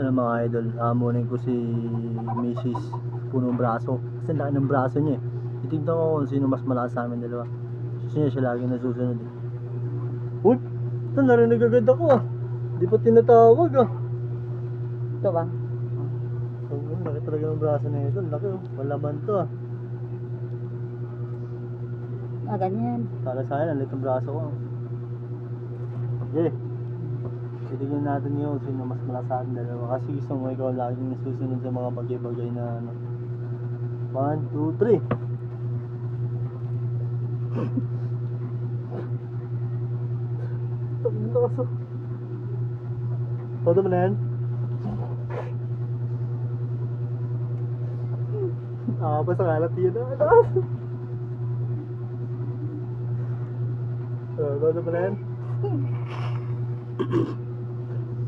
Ito na mga idol, hamunin ko si Mrs. Punong Braso. Kasi laki ng braso niya eh. Titignan ko kung sino mas malakas sa amin dalawa. Kasi siya lagi nasusunod eh. Uy! Ito narinig agad ako ah. Di pa tinatawag ah. Ito ba? Ang laki talaga ng braso na ito. Laki oh. Malaman to ah. Ah, ganyan. Para sa akin, ang liit ng braso ko. Okay. Titignan natin yun sino mas malakas sa atin dalawa. Kasi gusto mo ikaw laging nasusunod sa mga bagay-bagay na ano. 1, 2, 3. Ang lakas oh. Todo mo na yan? Pa sa kalat yun ah. Todo mo na yan?